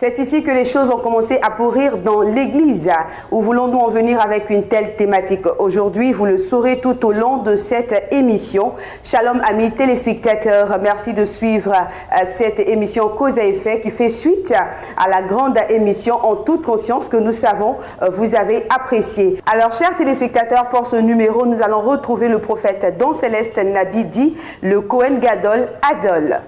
C'est ici que les choses ont commencé à pourrir dans l'Église. Où voulons-nous en venir avec une telle thématique aujourd'hui? Vous le saurez tout au long de cette émission. Shalom amis téléspectateurs, merci de suivre cette émission Cause à effet qui fait suite à la grande émission En toute conscience que nous savons vous avez appréciée. Alors chers téléspectateurs, pour ce numéro, nous allons retrouver le prophète Don Céleste Nabidi, le Kohen Gadol Adol.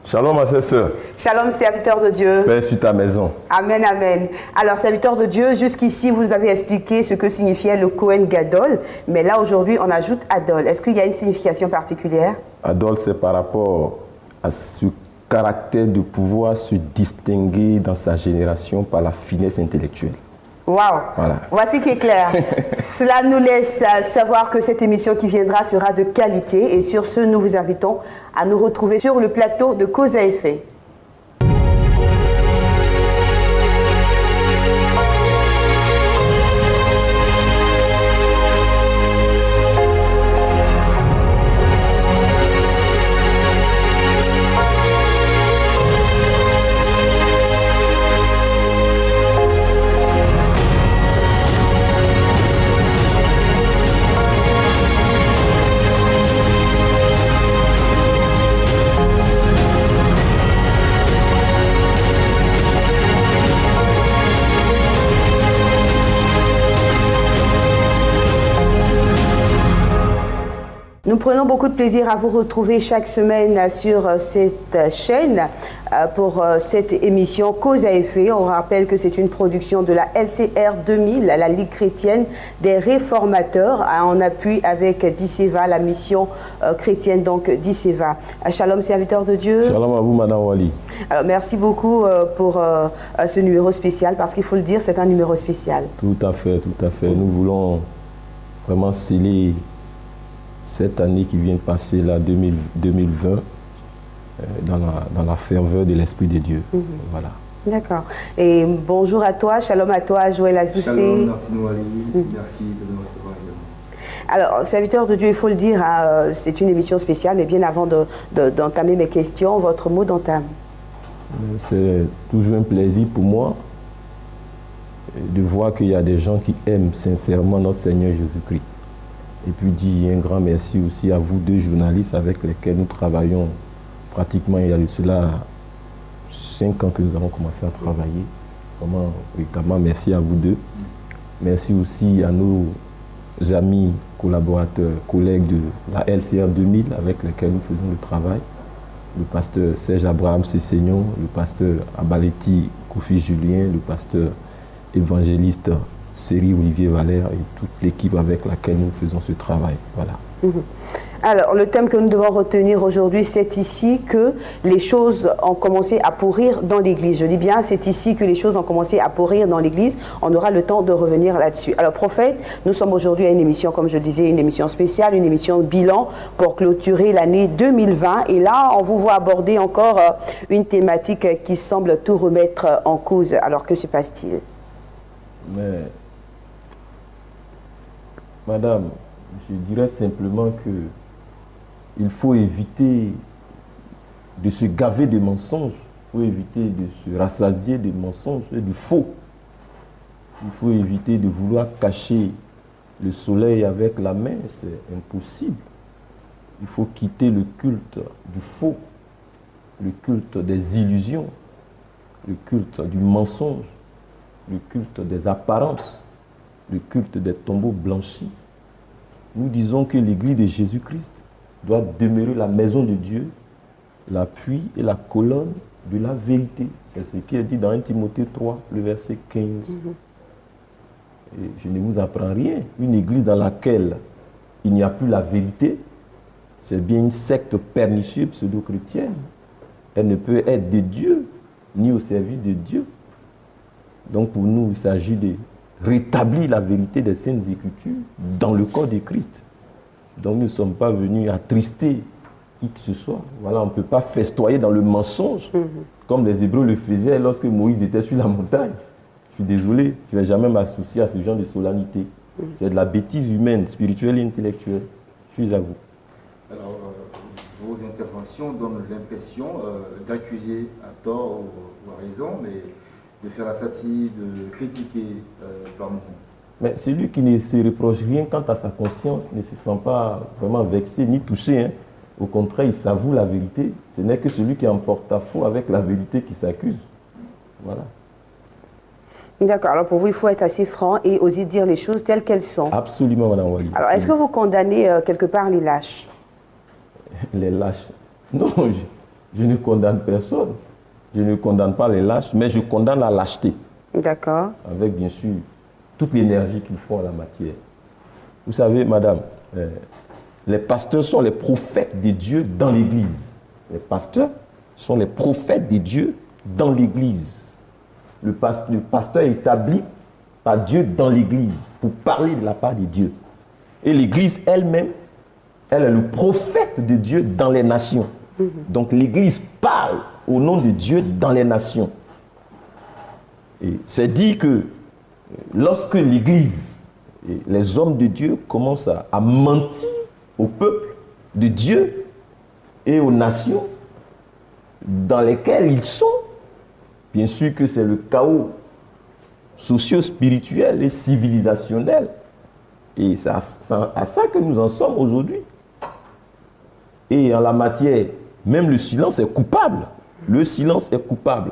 Shalom à ses sœurs. Shalom, serviteur de Dieu. Paix sur ta maison. Amen, amen. Alors, serviteur de Dieu, jusqu'ici, vous nous avez expliqué ce que signifiait le Kohen Gadol, mais là, aujourd'hui, on ajoute Adol. Est-ce qu'il y a une signification particulière? Adol, c'est par rapport à ce caractère de pouvoir se distinguer dans sa génération par la finesse intellectuelle. Waouh! Voilà. Voici qui est clair. Cela nous laisse savoir que cette émission qui viendra sera de qualité. Et sur ce, nous vous invitons à nous retrouver sur le plateau de Cause à effet. Nous prenons beaucoup de plaisir à vous retrouver chaque semaine sur cette chaîne pour cette émission Cause à effet. On rappelle que c'est une production de la LCR 2000, la Ligue chrétienne des réformateurs, en appui avec DICEVA, la mission chrétienne donc DICEVA. Shalom, serviteur de Dieu. Shalom à vous, Madame Wali. Alors, merci beaucoup pour ce numéro spécial, parce qu'il faut le dire, c'est un numéro spécial. Tout à fait, tout à fait. Nous voulons vraiment sceller cette année qui vient de passer, là, 2020, dans la ferveur de l'Esprit de Dieu. Voilà. D'accord. Et bonjour à toi, shalom à toi, Joël Azoussé. Shalom, Martine Wali. Merci de nous recevoir également. Alors, serviteur de Dieu, il faut le dire, c'est une émission spéciale, mais bien avant d'entamer mes questions, votre mot d'entame. C'est toujours un plaisir pour moi de voir qu'il y a des gens qui aiment sincèrement notre Seigneur Jésus-Christ. Et puis dire un grand merci aussi à vous deux journalistes avec lesquels nous travaillons pratiquement il y a de cela 5 ans que nous avons commencé à travailler. Vraiment, véritablement merci à vous deux. Merci aussi à nos amis, collaborateurs, collègues de la LCR 2000 avec lesquels nous faisons le travail. Le pasteur Serge Abraham Cessignon, le pasteur Abaleti Kofi Julien, le pasteur évangéliste Série Olivier Valère et toute l'équipe avec laquelle nous faisons ce travail. Voilà. Alors, le thème que nous devons retenir aujourd'hui, c'est ici que les choses ont commencé à pourrir dans l'Église. Je dis bien, c'est ici que les choses ont commencé à pourrir dans l'Église. On aura le temps de revenir là-dessus. Alors, prophète, nous sommes aujourd'hui à une émission, comme je disais, une émission spéciale, une émission bilan pour clôturer l'année 2020. Et là, on vous voit aborder encore une thématique qui semble tout remettre en cause. Alors, que se passe-t-il? Mais, madame, je dirais simplement que il faut éviter de se gaver de mensonges, il faut éviter de se rassasier de mensonges et de faux. Il faut éviter de vouloir cacher le soleil avec la main, c'est impossible. Il faut quitter le culte du faux, le culte des illusions, le culte du mensonge, le culte des apparences, le culte des tombeaux blanchis. Nous disons que l'Église de Jésus-Christ doit demeurer la maison de Dieu, l'appui et la colonne de la vérité. C'est ce qui est dit dans 1 Timothée 3, le verset 15. Et je ne vous apprends rien. Une église dans laquelle il n'y a plus la vérité, c'est bien une secte pernicieuse pseudo-chrétienne. Elle ne peut être de Dieu, ni au service de Dieu. Donc pour nous, il s'agit de rétablir la vérité des Saintes Écritures dans le corps de Christ. Donc nous ne sommes pas venus attrister qui que ce soit. Voilà, on ne peut pas festoyer dans le mensonge, comme les Hébreux le faisaient lorsque Moïse était sur la montagne. Je suis désolé, je ne vais jamais m'associer à ce genre de solennité. C'est de la bêtise humaine, spirituelle et intellectuelle. Je suis à vous. Alors, vos interventions donnent l'impression d'accuser à tort ou à raison, mais de faire la satire, de critiquer par moment. Mais celui qui ne se reproche rien quant à sa conscience ne se sent pas vraiment vexé ni touché. Hein. Au contraire, il s'avoue la vérité. Ce n'est que celui qui est en porte-à-faux avec la vérité qui s'accuse. Voilà. D'accord. Alors pour vous, il faut être assez franc et oser dire les choses telles qu'elles sont. Absolument, Madame Wali. Alors, est-ce que vous condamnez quelque part les lâches? Les lâches. Non, je ne condamne personne. Je ne condamne pas les lâches, mais je condamne la lâcheté. D'accord. Avec, bien sûr, toute l'énergie qu'ils font en la matière. Vous savez, madame, les pasteurs sont les prophètes de Dieu dans l'Église. Les pasteurs sont les prophètes de Dieu dans l'Église. Le pasteur est établi par Dieu dans l'Église pour parler de la part de Dieu. Et l'Église elle-même, elle est le prophète de Dieu dans les nations. Donc l'Église parle au nom de Dieu dans les nations. Et c'est dit que lorsque l'Église et les hommes de Dieu commencent à mentir au peuple de Dieu et aux nations dans lesquelles ils sont, bien sûr que c'est le chaos socio-spirituel et civilisationnel. Et c'est à ça que nous en sommes aujourd'hui. Et en la matière, même le silence est coupable. Le silence est coupable.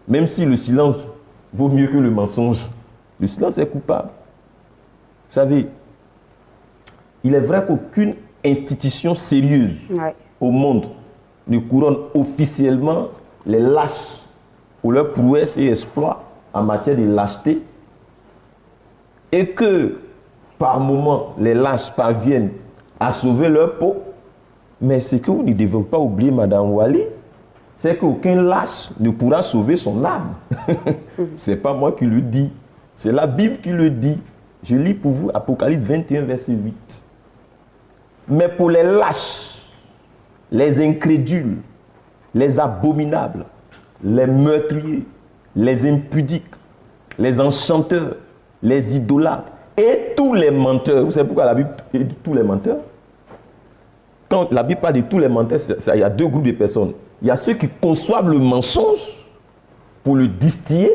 Même si le silence vaut mieux que le mensonge, le silence est coupable. Vous savez, il est vrai qu'aucune institution sérieuse au monde ne couronne officiellement les lâches pour leurs prouesses et exploits en matière de lâcheté, et que par moments les lâches parviennent à sauver leur peau. Mais ce que vous ne devez pas oublier, Madame Wali, c'est qu'aucun lâche ne pourra sauver son âme. Ce n'est pas moi qui le dis, c'est la Bible qui le dit. Je lis pour vous Apocalypse 21, verset 8. Mais pour les lâches, les incrédules, les abominables, les meurtriers, les impudiques, les enchanteurs, les idolâtres et tous les menteurs. Vous savez pourquoi la Bible dit tous les menteurs? Quand la Bible parle de tous les menteurs, il y a deux groupes de personnes. Il y a ceux qui conçoivent le mensonge pour le distiller,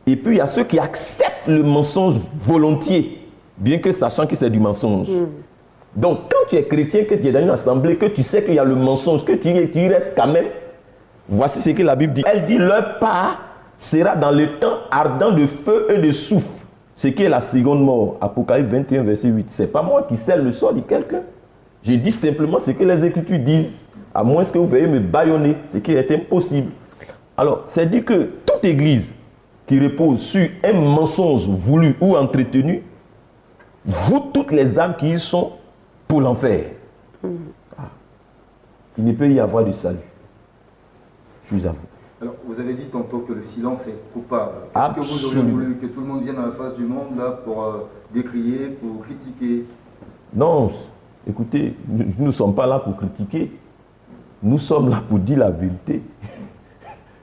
et puis il y a ceux qui acceptent le mensonge volontiers, bien que sachant que c'est du mensonge. Donc quand tu es chrétien, que tu es dans une assemblée, que tu sais qu'il y a le mensonge, que tu y restes quand même, voici ce que la Bible dit. Elle dit, leur part sera dans le temps ardent de feu et de soufre, ce qui est la seconde mort. Apocalypse 21, verset 8. Ce n'est pas moi qui scelle le sort de quelqu'un. Je dis simplement ce que les Écritures disent, à moins que vous veuillez me bâillonner, ce qui est impossible. Alors, c'est dit que toute église qui repose sur un mensonge voulu ou entretenu, vous toutes les âmes qui y sont pour l'enfer. Il ne peut y avoir de salut. Je suis à vous. Alors, vous avez dit tantôt que le silence est coupable. Est-ce que vous auriez voulu que tout le monde vienne à la face du monde là pour décrier, pour critiquer? Non, écoutez, nous ne sommes pas là pour critiquer. Nous sommes là pour dire la vérité.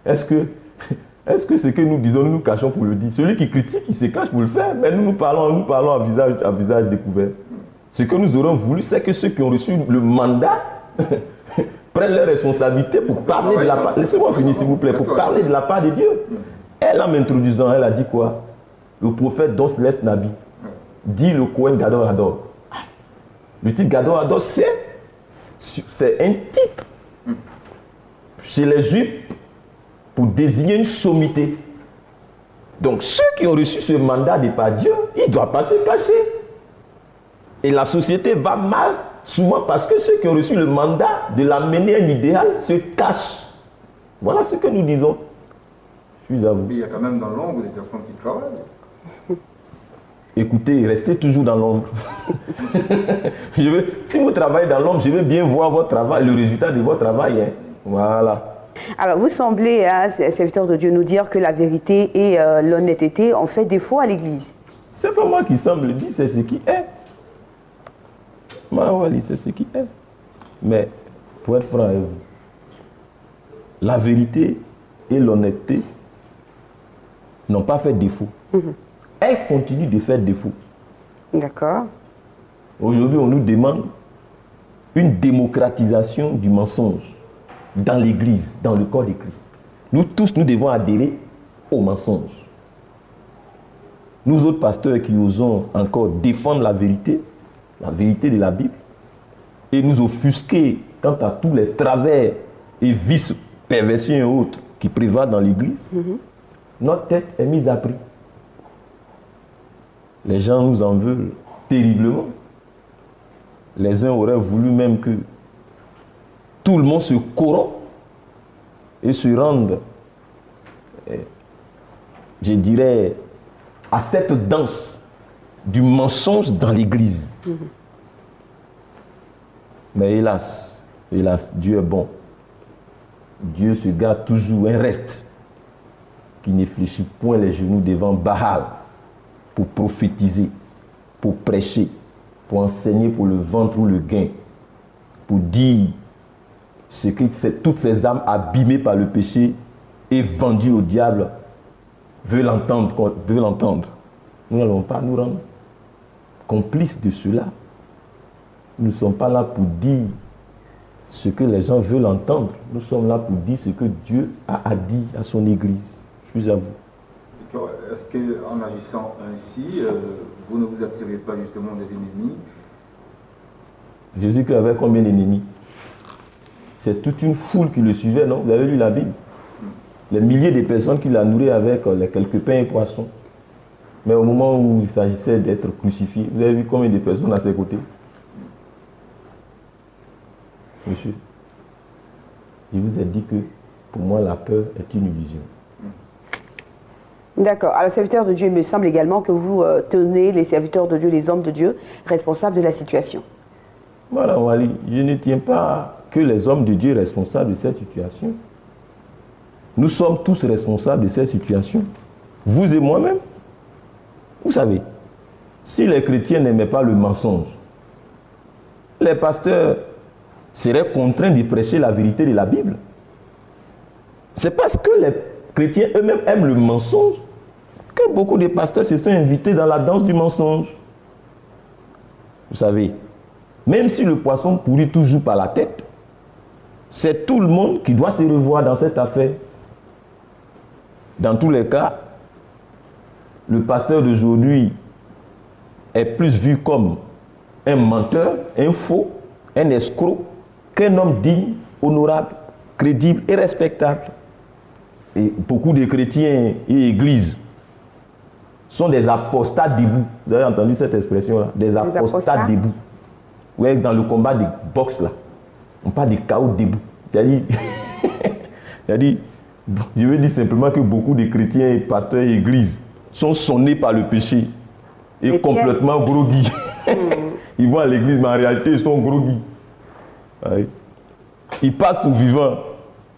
Est-ce que ce que nous disons, nous nous cachons pour le dire? Celui qui critique, il se cache pour le faire, mais nous parlons à visage découvert. Ce que nous aurons voulu, c'est que ceux qui ont reçu le mandat prennent leurs responsabilités pour parler de la part. Laissez-moi finir, s'il vous plaît, pour parler de la part de Dieu. Elle, en m'introduisant, elle a dit quoi? Le prophète Dos Les Nabi dit le Kohen Gadol Hador. Le titre Gadol Hador, c'est un titre chez les Juifs pour désigner une sommité. Donc ceux qui ont reçu ce mandat de par Dieu, ils ne doivent pas se cacher. Et la société va mal, souvent parce que ceux qui ont reçu le mandat de l'amener à un idéal se cachent. Voilà ce que nous disons. Je suis à vous. Mais il y a quand même dans l'ombre des personnes qui travaillent. Écoutez, restez toujours dans l'ombre. Si vous travaillez dans l'ombre, je veux bien voir votre travail, le résultat de votre travail. Hein. Voilà. Alors, vous semblez, serviteur de Dieu, nous dire que la vérité et l'honnêteté ont fait défaut à l'Église. C'est pas moi qui semble dire, c'est ce qui est. Marawali, c'est ce qui est. Mais, pour être franc avec vous, la vérité et l'honnêteté n'ont pas fait défaut. Elles continuent de faire défaut. D'accord. Aujourd'hui, on nous demande une démocratisation du mensonge dans l'Église, dans le corps de Christ. Nous tous, nous devons adhérer au mensonge. Nous autres pasteurs qui osons encore défendre la vérité de la Bible, et nous offusquer quant à tous les travers et vices, perversions et autres qui prévalent dans l'Église, notre tête est mise à prix. Les gens nous en veulent terriblement. Les uns auraient voulu même que tout le monde se corrompt et se rende, je dirais, à cette danse du mensonge dans l'Église. Mais hélas, Dieu est bon. Dieu se garde toujours un reste qui ne fléchit point les genoux devant Baal pour prophétiser, pour prêcher, pour enseigner pour le ventre ou le gain, pour dire ce que toutes ces âmes abîmées par le péché et vendues au diable veulent l'entendre. Nous n'allons pas nous rendre complices de cela. Nous ne sommes pas là pour dire ce que les gens veulent entendre. Nous sommes là pour dire ce que Dieu a dit à son Église. Je suis à vous. Est-ce qu'en agissant ainsi, vous ne vous attirez pas justement des ennemis? Jésus avait combien d'ennemis? C'est toute une foule qui le suivait, non? Vous avez lu la Bible? Les milliers de personnes qui la nourraient avec les quelques pains et poissons. Mais au moment où il s'agissait d'être crucifié, vous avez vu combien de personnes à ses côtés? Monsieur, je vous ai dit que pour moi la peur est une illusion. D'accord. Alors, serviteur de Dieu, il me semble également que vous tenez les serviteurs de Dieu, les hommes de Dieu, responsables de la situation. Voilà, Wali, je ne tiens pas que les hommes de Dieu responsables de cette situation. Nous sommes tous responsables de cette situation. Vous et moi-même. Vous savez, si les chrétiens n'aimaient pas le mensonge, les pasteurs seraient contraints de prêcher la vérité de la Bible. C'est parce que les chrétiens eux-mêmes aiment le mensonge que beaucoup de pasteurs se sont invités dans la danse du mensonge. Vous savez, même si le poisson pourrit toujours par la tête, c'est tout le monde qui doit se revoir dans cette affaire. Dans tous les cas, le pasteur d'aujourd'hui est plus vu comme un menteur, un faux, un escroc, qu'un homme digne, honorable, crédible et respectable. Et beaucoup de chrétiens et églises sont des apostats debout. Vous avez entendu cette expression-là? Des apostats debout. Oui, dans le combat de boxe, là, on parle de chaos debout. C'est-à-dire, je veux dire simplement que beaucoup de chrétiens, pasteurs et églises sont sonnés par le péché et complètement groggy. Ils vont à l'église, mais en réalité, ils sont groggy. Oui. Ils passent pour vivants.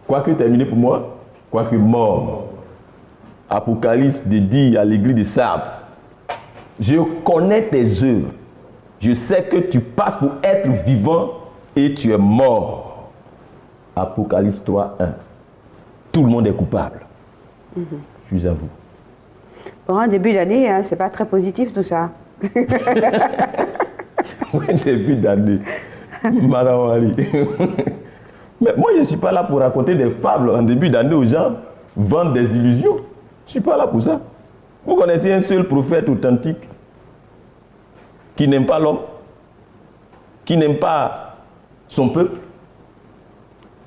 Quoique terminé pour moi, quoique mort. Apocalypse dit à l'église de Sardes, je connais tes œuvres. Je sais que tu passes pour être vivant et tu es mort. Apocalypse 3:1. Tout le monde est coupable. Je suis à vous. Pour un début d'année, hein, c'est pas très positif tout ça. Oui, début d'année. Madame Ali. Mais moi, je ne suis pas là pour raconter des fables en début d'année aux gens, vendre des illusions. Je ne suis pas là pour ça. Vous connaissez un seul prophète authentique qui n'aime pas l'homme, qui n'aime pas son peuple,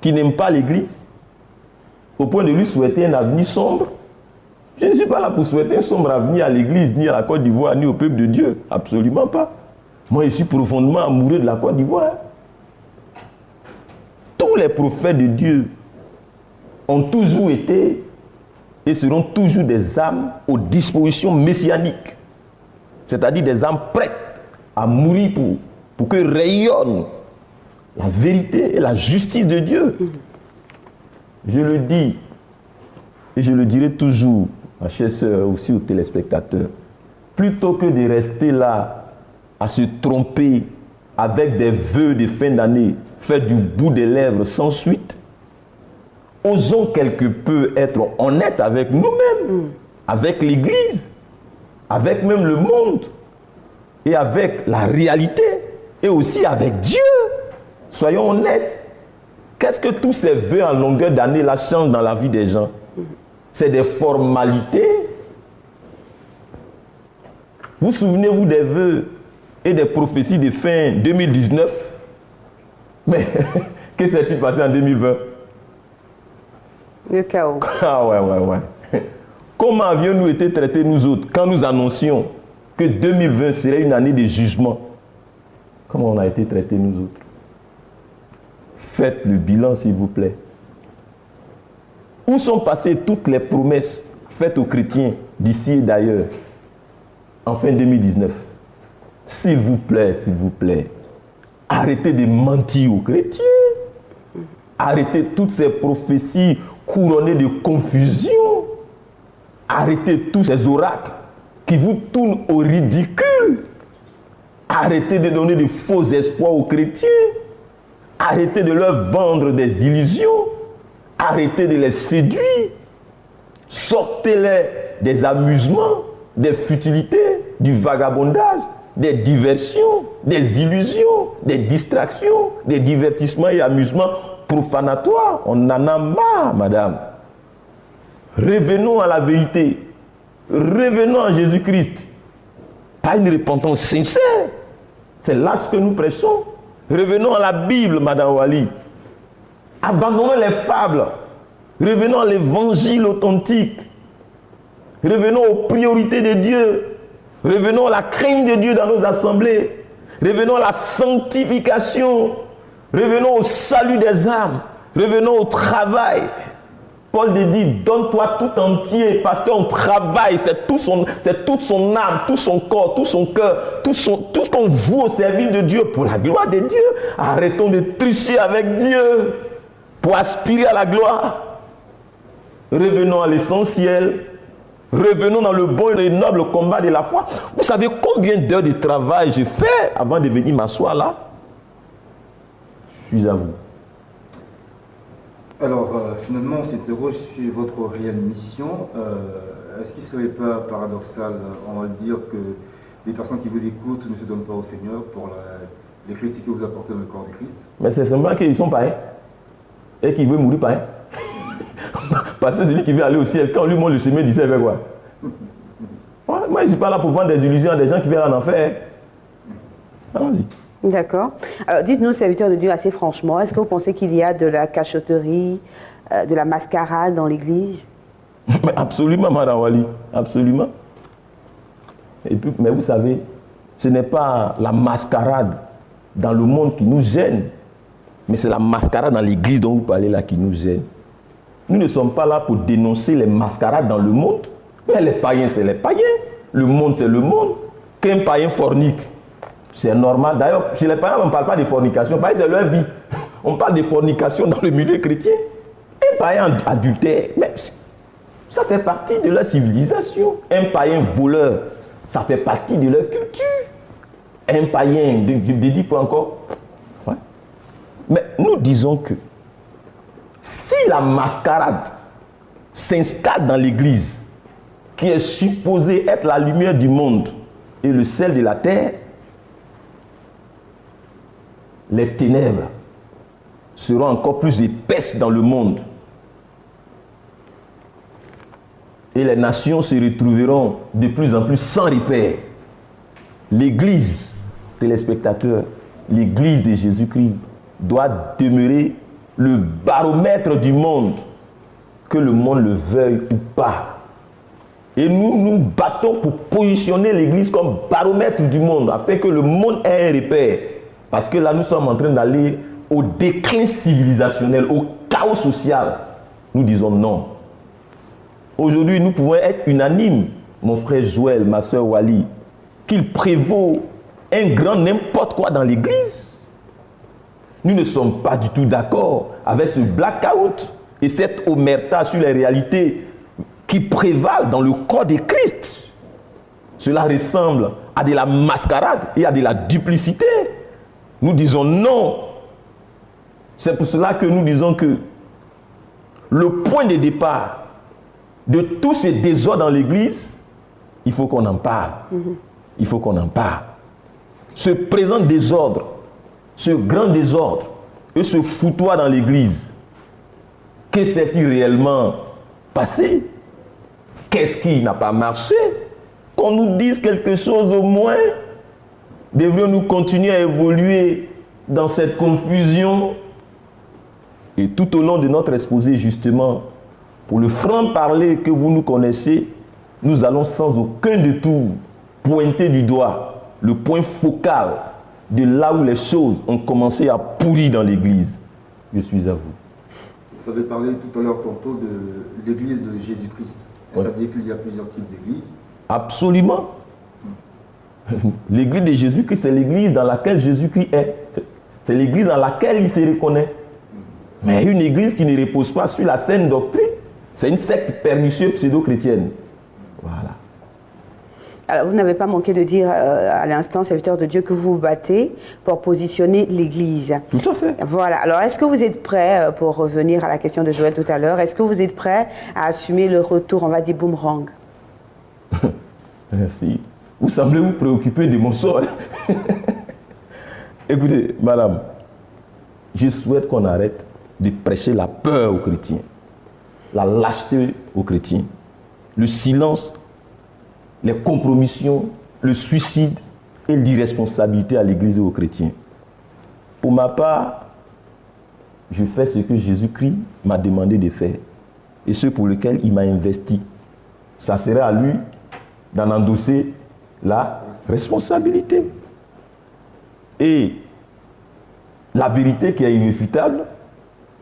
qui n'aime pas l'Église, au point de lui souhaiter un avenir sombre. Je ne suis pas là pour souhaiter un sombre avenir à l'Église, ni à la Côte d'Ivoire, ni au peuple de Dieu. Absolument pas. Moi, je suis profondément amoureux de la Côte d'Ivoire. Tous les prophètes de Dieu ont toujours été et seront toujours des âmes aux dispositions messianiques. C'est-à-dire des âmes prêtes à mourir pour que rayonne la vérité et la justice de Dieu. Je le dis et je le dirai toujours, ma chère sœur, aussi aux téléspectateurs. Plutôt que de rester là à se tromper avec des vœux de fin d'année, faits du bout des lèvres sans suite, osons quelque peu être honnêtes avec nous-mêmes, avec l'Église, avec même le monde, et avec la réalité, et aussi avec Dieu. Soyons honnêtes. Qu'est-ce que tous ces vœux en longueur d'année là changent dans la vie des gens? C'est des formalités. Vous souvenez-vous des vœux et des prophéties de fin 2019? Mais que s'est-il passé en 2020? Le chaos. Ah ouais. Comment avions-nous été traités nous autres quand nous annoncions que 2020 serait une année de jugement? Comment on a été traités nous autres? Faites le bilan s'il vous plaît. Où sont passées toutes les promesses faites aux chrétiens d'ici et d'ailleurs en fin 2019? S'il vous plaît, arrêtez de mentir aux chrétiens. Arrêtez toutes ces prophéties couronnées de confusion. Arrêtez tous ces oracles qui vous tournent au ridicule. Arrêtez de donner de faux espoirs aux chrétiens. Arrêtez de leur vendre des illusions. Arrêtez de les séduire. Sortez-les des amusements, des futilités, du vagabondage, des diversions, des illusions, des distractions, des divertissements et amusements profanatoires. On en a marre, madame. Revenons à la vérité. Revenons à Jésus-Christ. Pas une repentance sincère. C'est là ce que nous prêchons. Revenons à la Bible, madame Wali. Abandonnons les fables. Revenons à l'évangile authentique. Revenons aux priorités de Dieu. Revenons à la crainte de Dieu dans nos assemblées. Revenons à la sanctification. Revenons au salut des âmes. Revenons au travail. Paul dit, donne-toi tout entier parce qu'on travaille, c'est toute son âme, tout son corps, tout son cœur, tout ce qu'on voue au service de Dieu pour la gloire de Dieu. Arrêtons de tricher avec Dieu pour aspirer à la gloire. Revenons à l'essentiel. Revenons dans le bon et le noble combat de la foi. Vous savez combien d'heures de travail je fais avant de venir m'asseoir là? Je suis à vous. Alors, finalement, on s'interroge sur votre réelle mission. Est-ce qu'il ne serait pas paradoxal, on va le dire, que les personnes qui vous écoutent ne se donnent pas au Seigneur pour les critiques que vous apportez dans le corps de Christ? Mais c'est seulement qu'ils sont païens et qu'ils veulent mourir païens. Parce que celui qui veut aller au ciel, quand on lui montre le chemin, il dit ça avec quoi? Moi, je ne suis pas là pour vendre des illusions à des gens qui viennent en enfer. Allons-y. D'accord. Alors, dites-nous, serviteurs de Dieu, assez franchement, est-ce que vous pensez qu'il y a de la cachotterie, de la mascarade dans l'Église? Mais absolument, Madame Wali, absolument. Et puis, mais vous savez, ce n'est pas la mascarade dans le monde qui nous gêne, mais c'est la mascarade dans l'Église dont vous parlez là qui nous gêne. Nous ne sommes pas là pour dénoncer les mascarades dans le monde, mais les païens, c'est les païens. Le monde, c'est le monde. Qu'un païen fornique, c'est normal. D'ailleurs, chez les païens, on ne parle pas de fornication. Les païens, c'est leur vie. On parle de fornication dans le milieu chrétien. Un païen adultère, mais ça fait partie de leur civilisation. Un païen voleur, ça fait partie de leur culture. Un païen, dit quoi encore? Ouais. Mais nous disons que si la mascarade s'installe dans l'Église, qui est supposée être la lumière du monde et le sel de la terre, les ténèbres seront encore plus épaisses dans le monde. Et les nations se retrouveront de plus en plus sans repère. L'Église, téléspectateurs, l'Église de Jésus-Christ doit demeurer le baromètre du monde, que le monde le veuille ou pas. Et nous nous battons pour positionner l'Église comme baromètre du monde, afin que le monde ait un repère. Parce que là, nous sommes en train d'aller au déclin civilisationnel, au chaos social. Nous disons non. Aujourd'hui, nous pouvons être unanimes, mon frère Joël, ma soeur Wali, qu'il prévaut un grand n'importe quoi dans l'Église. Nous ne sommes pas du tout d'accord avec ce blackout et cette omerta sur les réalités qui prévalent dans le corps de Christ. Cela ressemble à de la mascarade et à de la duplicité. Nous disons non. C'est pour cela que nous disons que le point de départ de tous ces désordres dans l'Église, il faut qu'on en parle. Il faut qu'on en parle. Ce présent désordre, ce grand désordre, et se foutoient dans l'église, que s'est-il réellement passé? Qu'est-ce qui n'a pas marché? Qu'on nous dise quelque chose au moins. Devrions-nous continuer à évoluer dans cette confusion? Et tout au long de notre exposé, justement, pour le franc-parler que vous nous connaissez, nous allons sans aucun détour pointer du doigt le point focal de là où les choses ont commencé à pourrir dans l'Église. Je suis à vous. Vous avez parlé tout à l'heure tantôt de l'Église de Jésus-Christ. Est-ce à dire qu'il y a plusieurs types d'églises? Absolument. L'église de Jésus-Christ, c'est l'église dans laquelle Jésus-Christ est. C'est l'église dans laquelle il se reconnaît. Mais une église qui ne repose pas sur la saine doctrine, c'est une secte pernicieuse pseudo-chrétienne. Voilà. Alors, vous n'avez pas manqué de dire à l'instant, serviteur de Dieu, que vous vous battez pour positionner l'Église. Tout à fait. Voilà. Alors, est-ce que vous êtes prêt, pour revenir à la question de Joël tout à l'heure, est-ce que vous êtes prêt à assumer le retour, on va dire, boomerang? Merci. Vous semblez vous préoccuper de mon sort. Écoutez, madame, je souhaite qu'on arrête de prêcher la peur aux chrétiens, la lâcheté aux chrétiens, le silence, les compromissions, le suicide et l'irresponsabilité à l'Église et aux chrétiens. Pour ma part, je fais ce que Jésus-Christ m'a demandé de faire et ce pour lequel il m'a investi. Ça serait à lui d'en endosser la responsabilité. Et la vérité qui est irréfutable,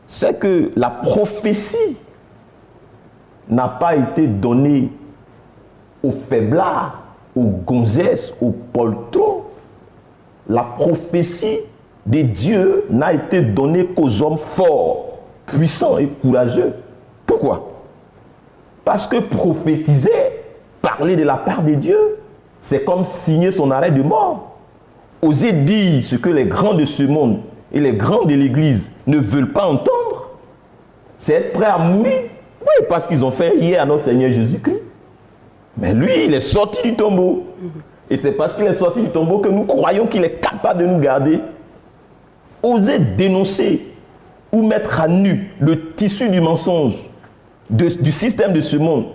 c'est que la prophétie n'a pas été donnée aux faiblards, aux gonzesses, aux poltrons. La prophétie de Dieu n'a été donnée qu'aux hommes forts, puissants et courageux. Pourquoi? Parce que prophétiser, parler de la part de Dieu, c'est comme signer son arrêt de mort. Oser dire ce que les grands de ce monde et les grands de l'Église ne veulent pas entendre, c'est être prêt à mourir. Oui, parce qu'ils ont fait hier à notre Seigneur Jésus-Christ. Mais lui, il est sorti du tombeau. Et c'est parce qu'il est sorti du tombeau que nous croyons qu'il est capable de nous garder. Oser dénoncer ou mettre à nu le tissu du mensonge du système de ce monde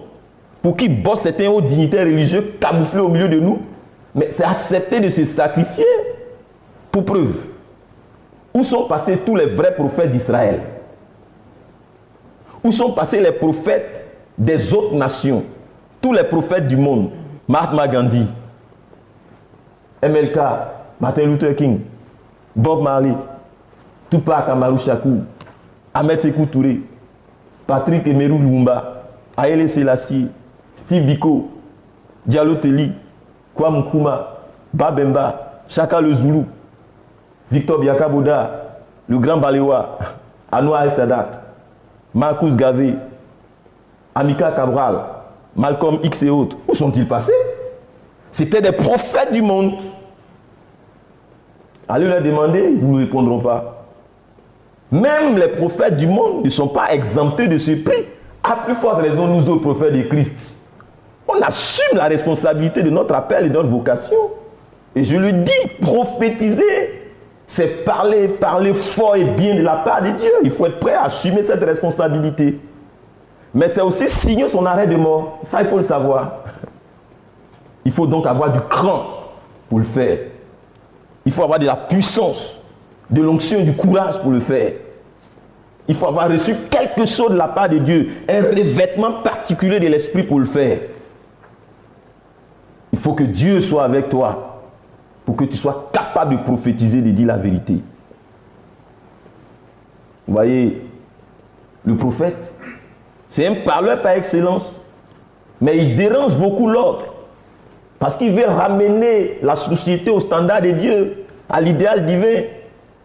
pour qu'il bosse certains hauts dignitaires religieux camouflés au milieu de nous, mais c'est accepter de se sacrifier. Pour preuve, où sont passés tous les vrais prophètes d'Israël? Où sont passés les prophètes des autres nations? Tous les prophètes du monde, Mahatma Gandhi, MLK, Martin Luther King, Bob Marley, Tupac Amaru Shakur, Ahmed Sékou Touré, Patrick Emery Lumumba, Haïlé Selassie, Steve Biko, Diallo Telly, Kwame Nkrumah, Babemba, Chaka le Zoulou, Victor Biakaboda, le Grand Balewa, Anwar El-Sadat, Marcus Garvey, Amilcar Cabral, Malcolm X et autres. Où sont-ils passés? C'était des prophètes du monde. Allez leur demander, ils ne vous répondront pas. Même les prophètes du monde ne sont pas exemptés de ce prix. À plus forte raison, nous autres prophètes de Christ. On assume la responsabilité de notre appel et de notre vocation. Et je le dis, prophétiser, c'est parler fort et bien de la part de Dieu. Il faut être prêt à assumer cette responsabilité. Mais c'est aussi signer son arrêt de mort. Ça, il faut le savoir. Il faut donc avoir du cran pour le faire. Il faut avoir de la puissance, de l'onction et du courage pour le faire. Il faut avoir reçu quelque chose de la part de Dieu, un revêtement particulier de l'esprit pour le faire. Il faut que Dieu soit avec toi pour que tu sois capable de prophétiser, de dire la vérité. Vous voyez, le prophète, c'est un parleur par excellence, mais il dérange beaucoup l'autre. Parce qu'il veut ramener la société au standard de Dieu, à l'idéal divin.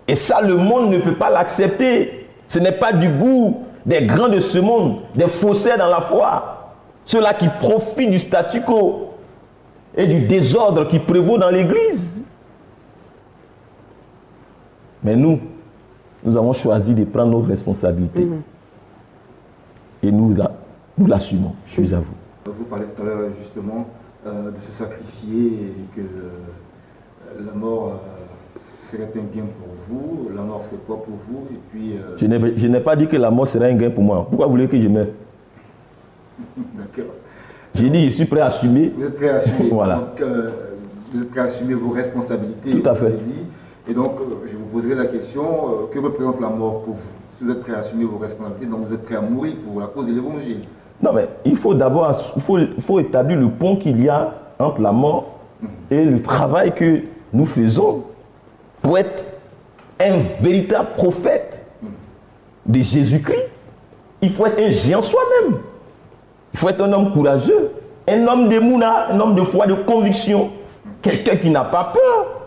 Et ça, le monde ne peut pas l'accepter. Ce n'est pas du goût des grands de ce monde, des faussaires dans la foi. Ceux-là qui profitent du statu quo et du désordre qui prévaut dans l'Église. Mais nous avons choisi de prendre nos responsabilités. Et nous l'assumons. Je suis à vous. Vous parlez tout à l'heure justement de se sacrifier et que la mort serait un bien pour vous? La mort, c'est quoi pour vous? Et puis, Je n'ai pas dit que la mort serait un gain pour moi. Pourquoi vous voulez que je meure? D'accord. J'ai dit je suis prêt à assumer. Vous êtes prêt à assumer. Voilà. Donc, vous êtes prêt à assumer vos responsabilités. Tout à fait. Et donc, je vous poserai la question, que représente la mort pour vous? Si vous êtes prêt à assumer vos responsabilités, donc vous êtes prêt à mourir pour la cause de l'évangile. Non, mais il faut d'abord il faut établir le pont qu'il y a entre la mort et le travail que nous faisons pour être un véritable prophète de Jésus-Christ. Il faut être un géant soi-même. Il faut être un homme courageux, un homme de mouna, un homme de foi, de conviction, quelqu'un qui n'a pas peur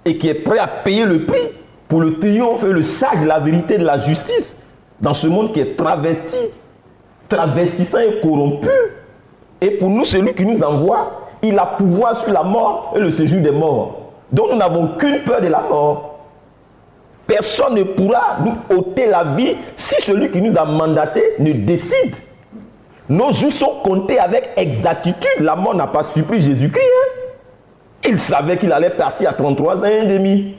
et qui est prêt à payer le prix pour le triomphe et le sac de la vérité et de la justice dans ce monde qui est travesti, travestissant et corrompu. Et pour nous, celui qui nous envoie, il a pouvoir sur la mort et le séjour des morts. Donc nous n'avons qu'une peur de la mort. Personne ne pourra nous ôter la vie si celui qui nous a mandatés ne décide. Nos jours sont comptés avec exactitude. La mort n'a pas surpris Jésus-Christ. Il savait qu'il allait partir à 33 ans et demi.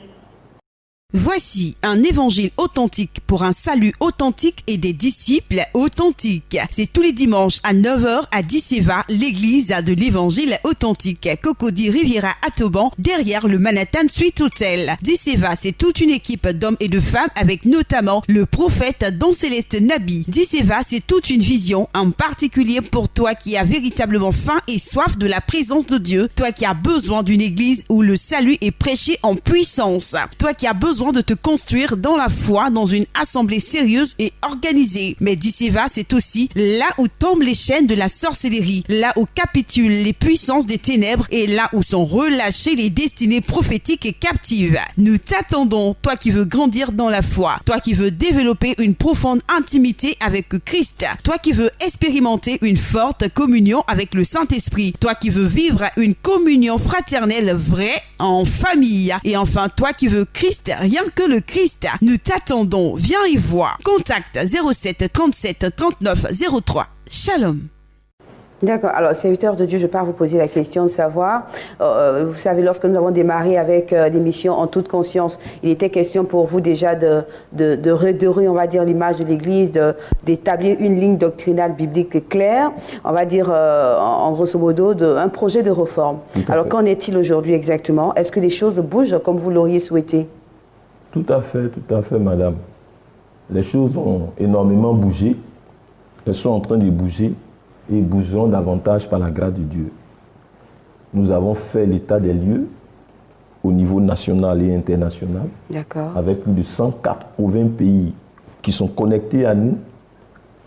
Voici un évangile authentique pour un salut authentique et des disciples authentiques. C'est tous les dimanches à 9h à Disseva, l'église de l'évangile authentique. Cocody Riviera à Toban, derrière le Manhattan Suite Hotel. Disseva, c'est toute une équipe d'hommes et de femmes avec notamment le prophète Don Céleste Nabi. Disseva, c'est toute une vision, en particulier pour toi qui as véritablement faim et soif de la présence de Dieu. Toi qui as besoin d'une église où le salut est prêché en puissance. Toi qui as besoin de te construire dans la foi, dans une assemblée sérieuse et organisée. Mais Disseva, c'est aussi là où tombent les chaînes de la sorcellerie, là où capitulent les puissances des ténèbres et là où sont relâchées les destinées prophétiques et captives. Nous t'attendons, toi qui veux grandir dans la foi, toi qui veux développer une profonde intimité avec Christ, toi qui veux expérimenter une forte communion avec le Saint-Esprit, toi qui veux vivre une communion fraternelle vraie en famille, et enfin toi qui veux Christ, rien que le Christ. Nous t'attendons, viens et vois. Contact 07 37 39 03. Shalom. D'accord. Alors, serviteur de Dieu, je pars vous poser la question de savoir, vous savez, lorsque nous avons démarré avec l'émission En toute conscience, il était question pour vous déjà de redorer, on va dire, l'image de l'Église, d'établir une ligne doctrinale biblique claire, on va dire, en grosso modo, un projet de réforme. Alors, qu'en est-il aujourd'hui exactement? Est-ce que les choses bougent comme vous l'auriez souhaité? Tout à fait, madame. Les choses ont énormément bougé. Elles sont en train de bouger et bougeront davantage par la grâce de Dieu. Nous avons fait l'état des lieux au niveau national et international, avec plus de 180 pays qui sont connectés à nous,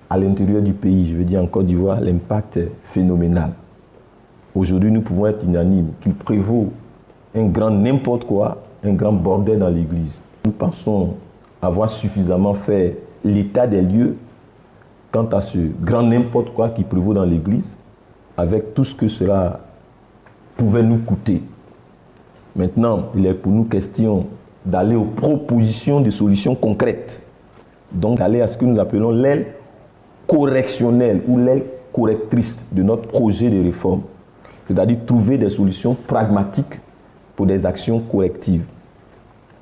à l'intérieur du pays. Je veux dire en Côte d'Ivoire, l'impact est phénoménal. Aujourd'hui, nous pouvons être unanimes qu'il prévaut un grand n'importe quoi, un grand bordel dans l'Église. Nous pensons avoir suffisamment fait l'état des lieux quant à ce grand n'importe quoi qui prévaut dans l'Église, avec tout ce que cela pouvait nous coûter. Maintenant, il est pour nous question d'aller aux propositions de solutions concrètes. Donc, d'aller à ce que nous appelons l'aile correctionnelle ou l'aile correctrice de notre projet de réforme. C'est-à-dire trouver des solutions pragmatiques pour des actions correctives.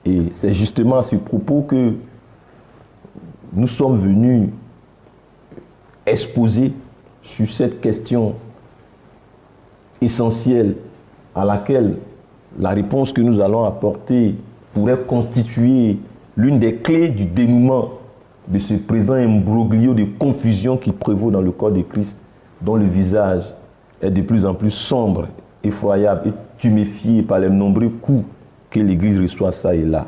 Et c'est justement à ce propos que nous sommes venus exposer sur cette question essentielle à laquelle la réponse que nous allons apporter pourrait constituer l'une des clés du dénouement de ce présent imbroglio de confusion qui prévaut dans le corps de Christ, dont le visage est de plus en plus sombre, effroyable et tuméfié par les nombreux coups que l'Église reçoit ça et là,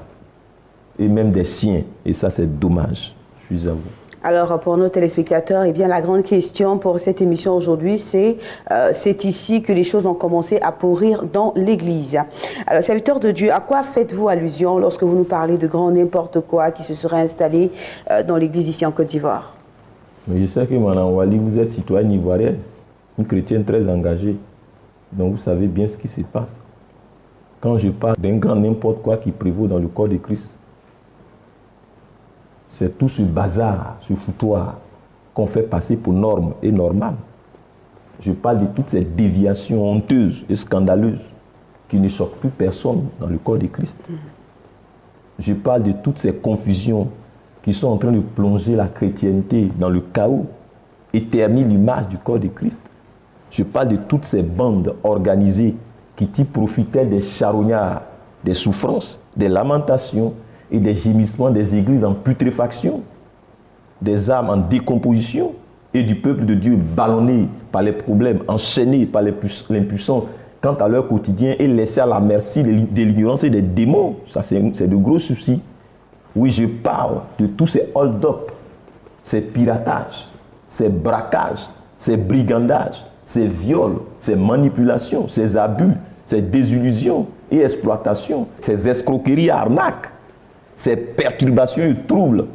et même des siens, et ça c'est dommage. Je suis à vous. Alors, pour nos téléspectateurs, eh bien, la grande question pour cette émission aujourd'hui, c'est ici que les choses ont commencé à pourrir dans l'Église. Alors, serviteur de Dieu, à quoi faites-vous allusion lorsque vous nous parlez de grand n'importe quoi qui se serait installé dans l'Église ici en Côte d'Ivoire? Mais je sais que Mme Wali, vous êtes citoyenne ivoirienne, une chrétienne très engagée. Donc, vous savez bien ce qui se passe. Quand je parle d'un grand n'importe quoi qui prévaut dans le corps de Christ, c'est tout ce bazar, ce foutoir qu'on fait passer pour norme et normal. Je parle de toutes ces déviations honteuses et scandaleuses qui ne choquent plus personne dans le corps de Christ. Je parle de toutes ces confusions qui sont en train de plonger la chrétienté dans le chaos et ternir l'image du corps de Christ. Je parle de toutes ces bandes organisées qui profitaient des charognards, des souffrances, des lamentations et des gémissements des églises en putréfaction, des âmes en décomposition et du peuple de Dieu ballonné par les problèmes, enchaîné par l'impuissance quant à leur quotidien et laissé à la merci de l'ignorance et des démons. Ça, c'est de gros soucis. Oui, je parle de tous ces hold-up, ces piratages, ces braquages, ces brigandages, ces viols, ces manipulations, ces abus, ces désillusions et exploitations, ces escroqueries et arnaques, ces perturbations et troubles,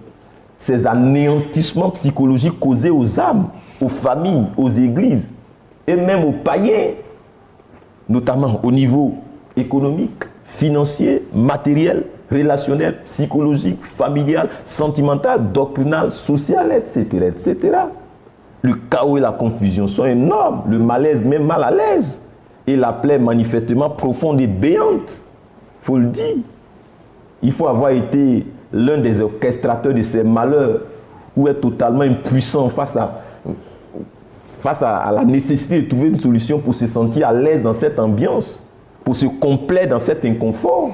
ces anéantissements psychologiques causés aux âmes, aux familles, aux églises et même aux païens, notamment au niveau économique, financier, matériel, relationnel, psychologique, familial, sentimental, doctrinal, social, etc., etc. Le chaos et la confusion sont énormes, le malaise même mal à l'aise, et la plaie manifestement profonde et béante. Il faut le dire. Il faut avoir été l'un des orchestrateurs de ces malheurs, ou être totalement impuissant face à la nécessité de trouver une solution pour se sentir à l'aise dans cette ambiance, pour se complaire dans cet inconfort.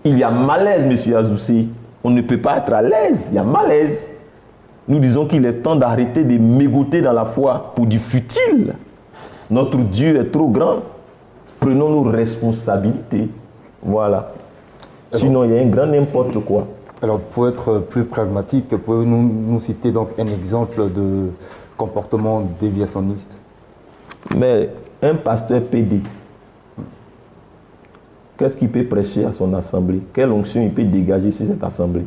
Il y a malaise, M. Azoussé. On ne peut pas être à l'aise, il y a malaise. Nous disons qu'il est temps d'arrêter de mégoter dans la foi pour du futile. Notre Dieu est trop grand. Prenons nos responsabilités. Voilà. Sinon, il y a un grand n'importe quoi. Alors, pour être plus pragmatique, pouvez-vous nous citer donc un exemple de comportement déviationniste? Mais un pasteur PD, qu'est-ce qu'il peut prêcher à son assemblée? Quelle onction il peut dégager sur cette assemblée?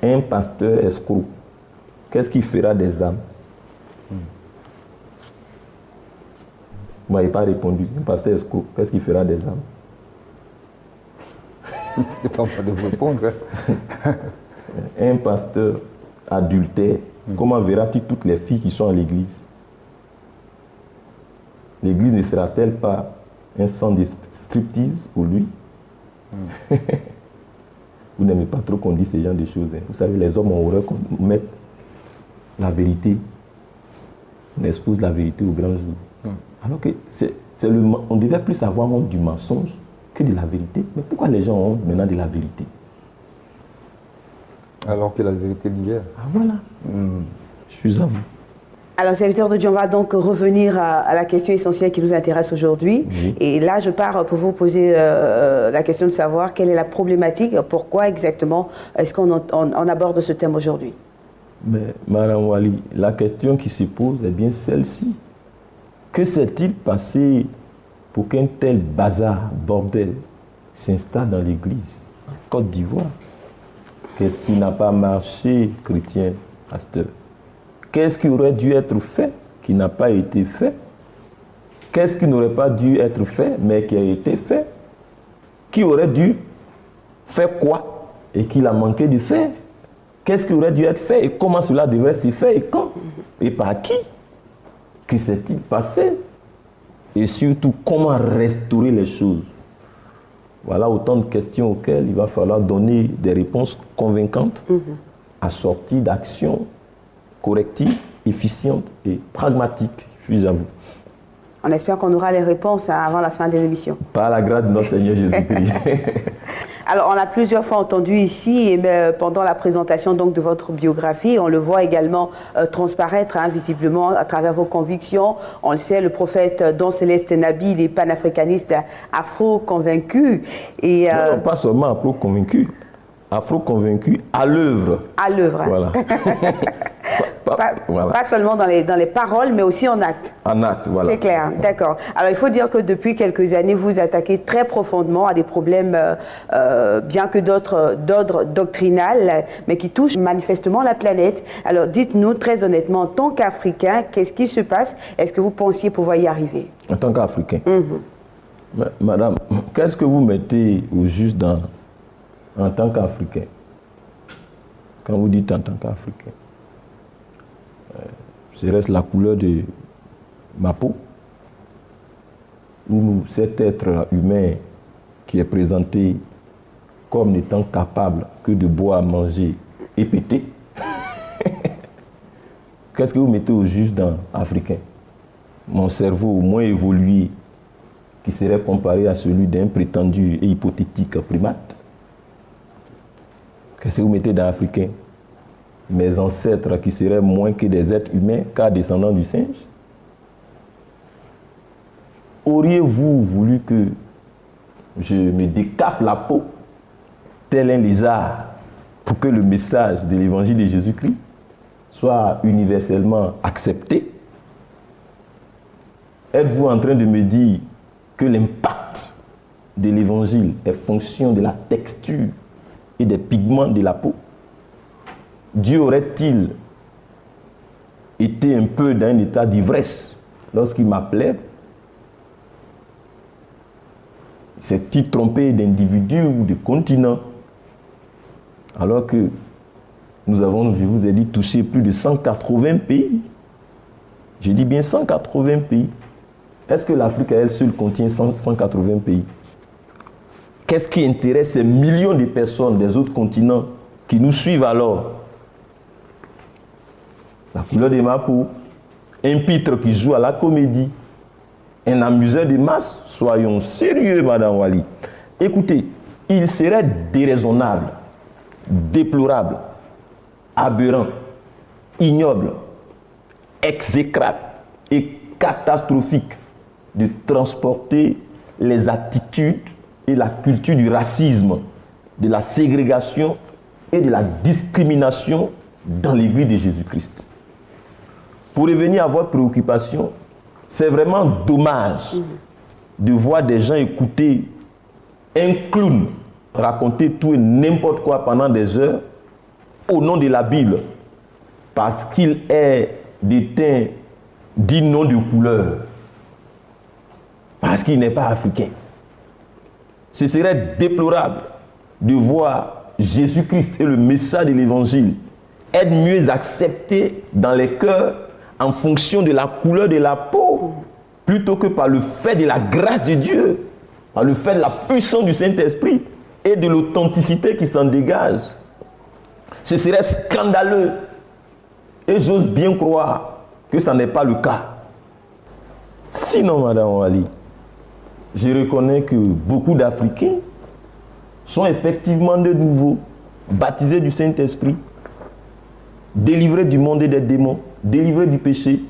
Un pasteur escroc, qu'est-ce qu'il fera des âmes? Vous m'avez pas répondu. Un pasteur escroc, qu'est-ce qu'il fera des âmes? C'est pas de vous répondre. Un pasteur adultère, comment verra-t-il toutes les filles qui sont à l'église? L'église ne sera-t-elle pas un centre de striptease pour lui? Vous n'aimez pas trop qu'on dise ce genre de choses. Hein. Vous savez, les hommes ont horreur qu'on mette la vérité, on expose la vérité au grand jour. Alors que on devait plus avoir honte du mensonge que de la vérité. Mais pourquoi les gens ont honte maintenant de la vérité? Alors que la vérité d'hier. Ah voilà. Je suis à vous. Alors, serviteur de Dieu, on va donc revenir à la question essentielle qui nous intéresse aujourd'hui. Oui. Et là, je pars pour vous poser la question de savoir quelle est la problématique, pourquoi exactement est-ce qu'on aborde ce thème aujourd'hui? Mais, Madame Wali, la question qui se pose est bien celle-ci. Que s'est-il passé pour qu'un tel bazar, bordel, s'installe dans l'Église en Côte d'Ivoire? Qu'est-ce qui n'a pas marché, chrétien, pasteur? Qu'est-ce qui aurait dû être fait, qui n'a pas été fait? Qu'est-ce qui n'aurait pas dû être fait, mais qui a été fait? Qui aurait dû faire quoi et qu'il a manqué de faire? Qu'est-ce qui aurait dû être fait et comment cela devrait se faire et quand? Et par qui? Que s'est-il passé? Et surtout, comment restaurer les choses? Voilà autant de questions auxquelles il va falloir donner des réponses convaincantes, assorties d'actions correctives, efficientes et pragmatiques. Je suis à vous. On espère qu'on aura les réponses avant la fin de l'émission. Par la grâce de notre Seigneur Jésus-Christ. Alors, on a plusieurs fois entendu ici, pendant la présentation donc, de votre biographie, on le voit également transparaître visiblement à travers vos convictions. On le sait, le prophète Don Céleste Nabi, il est panafricaniste afro-convaincu. Et, non, pas seulement afro-convaincu, afro-convaincu à l'œuvre. À l'œuvre. Voilà. Pas seulement dans les paroles, mais aussi en actes. En actes, voilà. C'est clair, d'accord. Alors, il faut dire que depuis quelques années, vous attaquez très profondément à des problèmes, bien que d'ordre doctrinal, mais qui touchent manifestement la planète. Alors, dites-nous très honnêtement, en tant qu'Africain, qu'est-ce qui se passe? Est-ce que vous pensiez pouvoir y arriver? En tant qu'Africain. Madame, qu'est-ce que vous mettez au juste en tant qu'Africain? Quand vous dites en tant qu'Africain, serait-ce la couleur de ma peau? où cet être humain qui est présenté comme n'étant capable que de boire, manger et péter, qu'est-ce que vous mettez au juste dans africain? Mon cerveau moins évolué, qui serait comparé à celui d'un prétendu et hypothétique primate. Qu'est-ce que vous mettez dans africain? Mes ancêtres qui seraient moins que des êtres humains, car descendants du singe. Auriez-vous voulu que je me décape la peau tel un lézard pour que le message de l'évangile de Jésus-Christ soit universellement accepté? Êtes-vous en train de me dire que l'impact de l'évangile est fonction de la texture et des pigments de la peau? Dieu aurait-il été un peu dans un état d'ivresse lorsqu'il m'appelait? S'est-il trompé d'individu ou de continent? Alors que nous avons, je vous ai dit, touché plus de 180 pays. Je dis bien 180 pays. Est-ce que l'Afrique à elle seule contient 180 pays? Qu'est-ce qui intéresse ces millions de personnes des autres continents qui nous suivent alors? La couleur de ma peau, un pitre qui joue à la comédie, un amuseur de masse? Soyons sérieux, Madame Wali. Écoutez, il serait déraisonnable, déplorable, aberrant, ignoble, exécrable et catastrophique de transporter les attitudes et la culture du racisme, de la ségrégation et de la discrimination dans l'Église de Jésus-Christ. Pour revenir à votre préoccupation, c'est vraiment dommage de voir des gens écouter un clown raconter tout et n'importe quoi pendant des heures au nom de la Bible parce qu'il est déteint d'un nom de couleur, parce qu'il n'est pas africain. Ce serait déplorable de voir Jésus-Christ et le message de l'Évangile être mieux accepté dans les cœurs en fonction de la couleur de la peau, plutôt que par le fait de la grâce de Dieu, par le fait de la puissance du Saint-Esprit et de l'authenticité qui s'en dégage. Ce serait scandaleux. Et j'ose bien croire que ça n'est pas le cas. Sinon, Madame Wali, je reconnais que beaucoup d'Africains sont effectivement de nouveau baptisés du Saint-Esprit, délivrés du monde et des démons, délivrés du péché,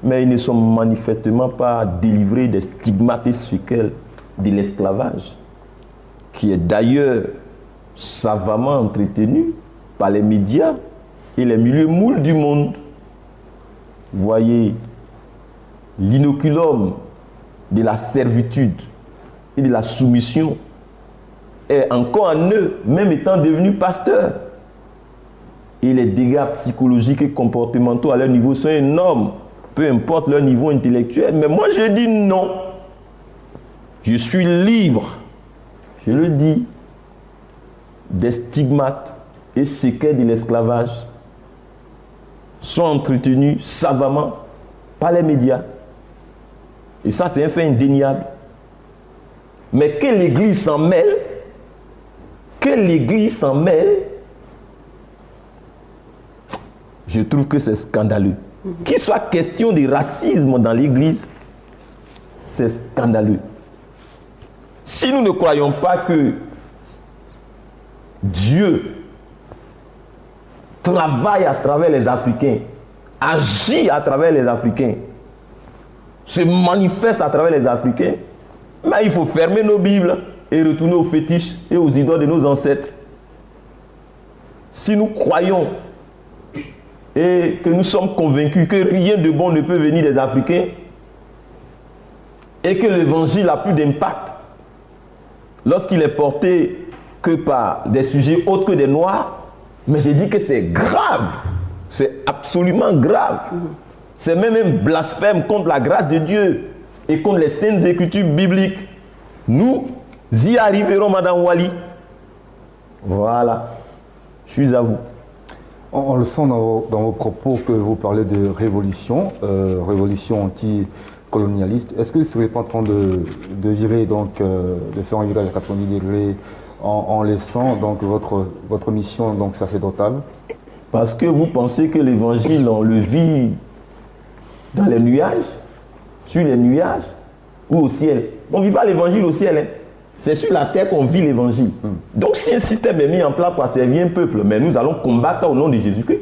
mais ils ne sont manifestement pas délivrés des stigmates et séquelles de l'esclavage, qui est d'ailleurs savamment entretenu par les médias et les milieux moules du monde. Voyez, l'inoculum de la servitude et de la soumission est encore en eux, même étant devenus pasteurs. Et les dégâts psychologiques et comportementaux à leur niveau sont énormes, peu importe leur niveau intellectuel. Mais moi, je dis non. Je suis libre, je le dis, des stigmates et séquelles de l'esclavage sont entretenus savamment par les médias. Et ça, c'est un fait indéniable. Mais que l'Église s'en mêle, je trouve que c'est scandaleux. Qu'il soit question de racisme dans l'Église, c'est scandaleux. Si nous ne croyons pas que Dieu travaille à travers les Africains, agit à travers les Africains, se manifeste à travers les Africains, mais il faut fermer nos Bibles et retourner aux fétiches et aux idoles de nos ancêtres. Si nous croyons et que nous sommes convaincus que rien de bon ne peut venir des Africains et que l'évangile a plus d'impact lorsqu'il est porté que par des sujets autres que des Noirs, mais je dis que c'est grave, c'est absolument grave. C'est même un blasphème contre la grâce de Dieu et contre les saintes écritures bibliques. Nous y arriverons, Madame Wali. Voilà, je suis à vous. On le sent dans vos propos que vous parlez de révolution, révolution colonialiste. Est-ce que vous ne serez pas en train de virer, donc, de faire un virage à 90 degrés en laissant donc votre mission donc sacerdotale? Parce que vous pensez que l'évangile, on le vit dans les nuages, sur les nuages ou au ciel. On ne vit pas l'évangile au ciel. C'est sur la terre qu'on vit l'évangile. Donc si un système est mis en place pour servir un peuple, mais nous allons combattre ça au nom de Jésus-Christ.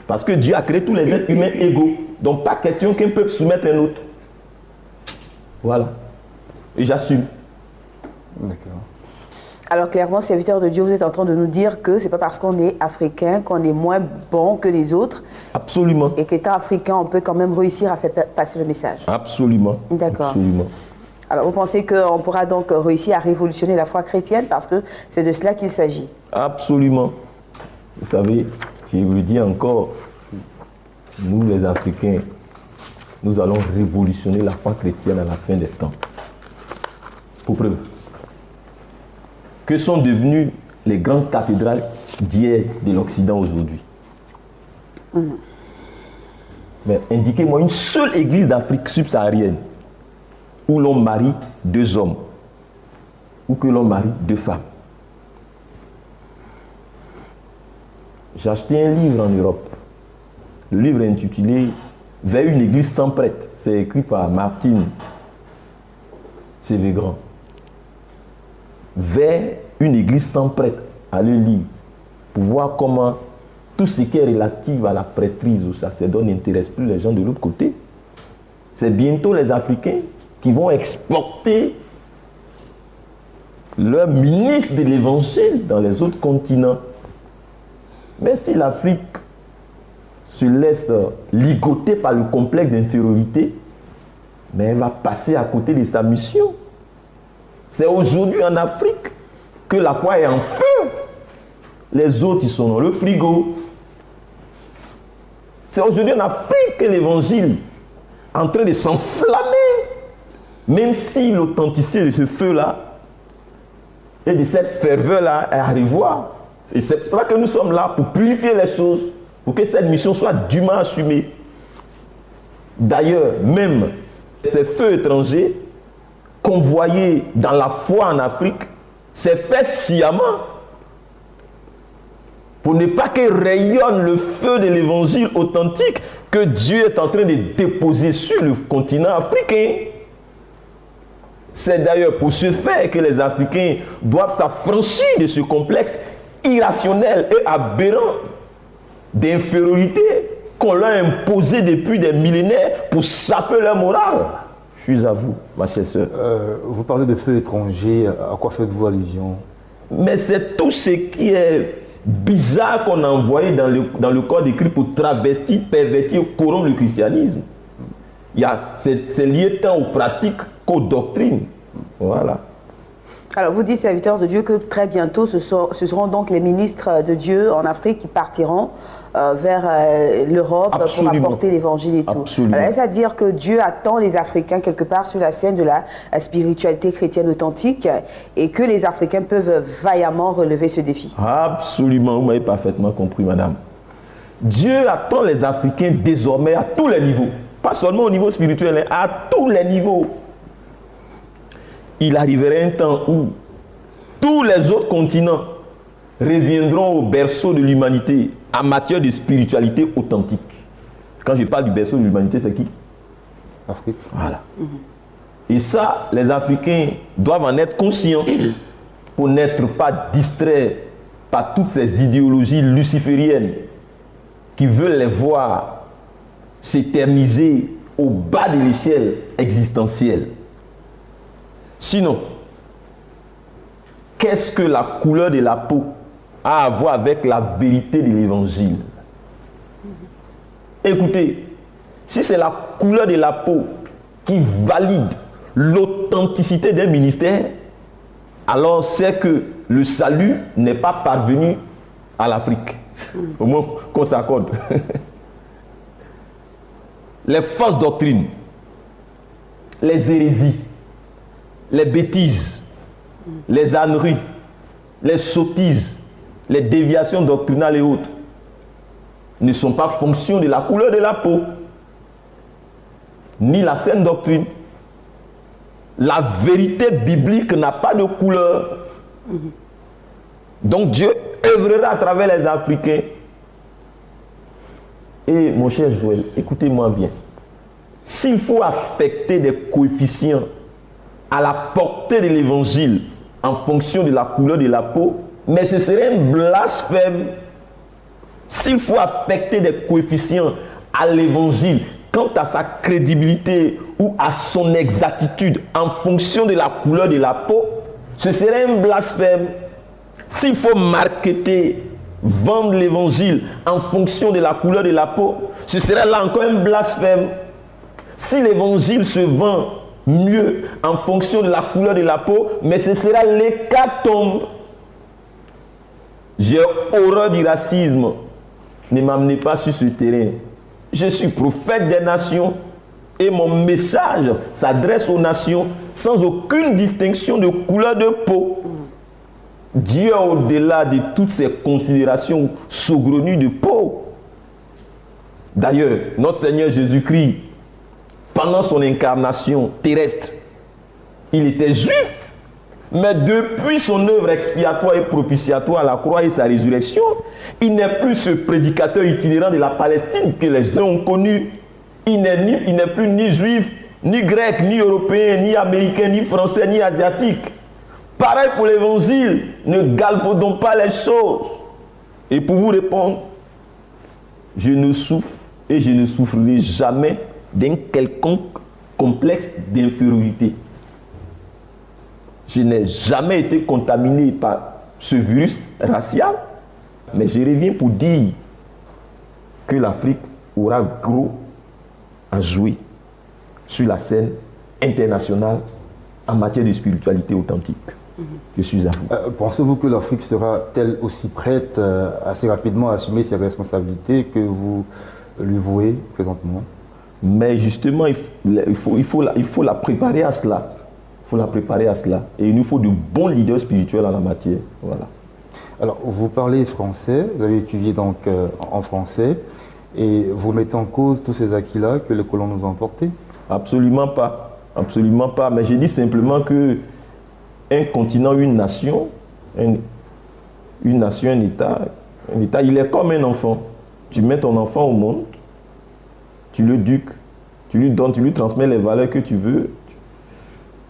Parce que Dieu a créé tous les êtres humains égaux. Donc pas question qu'un peuple soumette un autre. Voilà. Et j'assume. D'accord. Alors clairement, serviteur de Dieu, vous êtes en train de nous dire que ce n'est pas parce qu'on est africain qu'on est moins bon que les autres. Absolument. Et qu'étant africain, on peut quand même réussir à faire passer le message. Absolument. D'accord. Absolument. Alors vous pensez qu'on pourra donc réussir à révolutionner la foi chrétienne parce que c'est de cela qu'il s'agit? Absolument. Vous savez, je vous le dis encore, nous les Africains, nous allons révolutionner la foi chrétienne à la fin des temps. Pour preuve. Que sont devenues les grandes cathédrales d'hier de l'Occident aujourd'hui? Mais indiquez-moi une seule église d'Afrique subsaharienne où l'on marie 2 hommes ou que l'on marie 2 femmes. J'ai acheté un livre en Europe. Le livre est intitulé « Vers une église sans prêtre ». C'est écrit par Martine Sévégrand. Vers une église sans prêtre, à le lire, pour voir comment tout ce qui est relatif à la prêtrise, au sacerdoce, n'intéresse plus les gens de l'autre côté. C'est bientôt les Africains qui vont exporter leur ministre de l'évangile dans les autres continents. Mais si l'Afrique se laisse ligoter par le complexe d'infériorité, mais elle va passer à côté de sa mission. C'est aujourd'hui en Afrique que la foi est en feu. Les autres, ils sont dans le frigo. C'est aujourd'hui en Afrique que l'évangile est en train de s'enflammer. Même si l'authenticité de ce feu-là et de cette ferveur-là est à revoir. Et c'est pour ça que nous sommes là, pour purifier les choses, pour que cette mission soit dûment assumée. D'ailleurs, même ces feux étrangers, convoyés dans la foi en Afrique, c'est fait sciemment pour ne pas que rayonne le feu de l'évangile authentique que Dieu est en train de déposer sur le continent africain. C'est d'ailleurs pour ce fait que les Africains doivent s'affranchir de ce complexe irrationnel et aberrant d'infériorité qu'on leur a imposé depuis des millénaires pour saper leur morale. Je suis à vous, ma chère sœur. Vous parlez de feux étrangers, à quoi faites-vous allusion? Mais c'est tout ce qui est bizarre qu'on a envoyé dans le code écrit pour travestir, pervertir, corrompre le christianisme. C'est lié tant aux pratiques qu'aux doctrines. Voilà. Alors vous dites, serviteur de Dieu, que très bientôt ce seront donc les ministres de Dieu en Afrique qui partiront vers l'Europe pour apporter l'évangile et tout. Est-ce à dire que Dieu attend les Africains quelque part sur la scène de la spiritualité chrétienne authentique et que les Africains peuvent vaillamment relever ce défi? Absolument, vous m'avez parfaitement compris, madame. Dieu attend les Africains désormais à tous les niveaux. Pas seulement au niveau spirituel, à tous les niveaux. Il arriverait un temps où tous les autres continents reviendront au berceau de l'humanité en matière de spiritualité authentique. Quand je parle du berceau de l'humanité, c'est qui? L'Afrique. Voilà. Et ça, les Africains doivent en être conscients pour n'être pas distraits par toutes ces idéologies lucifériennes qui veulent les voir s'éterniser au bas de l'échelle existentielle. Sinon, qu'est-ce que la couleur de la peau a à voir avec la vérité de l'évangile? Écoutez, si c'est la couleur de la peau qui valide l'authenticité d'un ministère, alors c'est que le salut n'est pas parvenu à l'Afrique. Au moins qu'on s'accorde. Les fausses doctrines, les hérésies, les bêtises, les âneries, les sottises, les déviations doctrinales et autres ne sont pas fonction de la couleur de la peau. ni la saine doctrine. La vérité biblique n'a pas de couleur. Donc Dieu œuvrera à travers les Africains. Et mon cher Joël, écoutez-moi bien. S'il faut affecter des coefficients à la portée de l'évangile en fonction de la couleur de la peau, mais ce serait un blasphème. S'il faut affecter des coefficients à l'évangile quant à sa crédibilité ou à son exactitude en fonction de la couleur de la peau, ce serait un blasphème. S'il faut marketer, vendre l'évangile en fonction de la couleur de la peau, ce serait là encore un blasphème. Si l'évangile se vend mieux en fonction de la couleur de la peau, mais ce sera l'hécatombe. J'ai horreur du racisme. Ne m'amenez pas sur ce terrain. Je suis prophète des nations et mon message s'adresse aux nations sans aucune distinction de couleur de peau. Dieu, au-delà de toutes ces considérations saugrenues de peau. D'ailleurs, notre Seigneur Jésus-Christ, pendant son incarnation terrestre, il était juif, mais depuis son œuvre expiatoire et propitiatoire à la croix et sa résurrection, il n'est plus ce prédicateur itinérant de la Palestine que les gens ont connu. Il n'est plus ni juif, ni grec, ni européen, ni américain, ni français, ni asiatique. Pareil pour l'évangile, ne galvaudons pas les choses. Et pour vous répondre, je ne souffre et je ne souffrirai jamais d'un quelconque complexe d'infériorité. Je n'ai jamais été contaminé par ce virus racial, mais je reviens pour dire que l'Afrique aura gros à jouer sur la scène internationale en matière de spiritualité authentique. Je suis à vous. Pensez-vous que l'Afrique sera-t-elle aussi prête assez rapidement à assumer ses responsabilités que vous lui vouez présentement? Mais justement, il faut la préparer à cela. Il faut la préparer à cela. Et il nous faut de bons leaders spirituels en la matière. Voilà. Alors, vous parlez français, vous avez étudié donc en français, et vous mettez en cause tous ces acquis-là que les colons nous ont apportés? Absolument pas. Absolument pas. Mais j'ai dit simplement que un continent, une nation, un État, il est comme un enfant. Tu mets ton enfant au monde, tu l'éduques, tu lui donnes, tu lui transmets les valeurs que tu veux,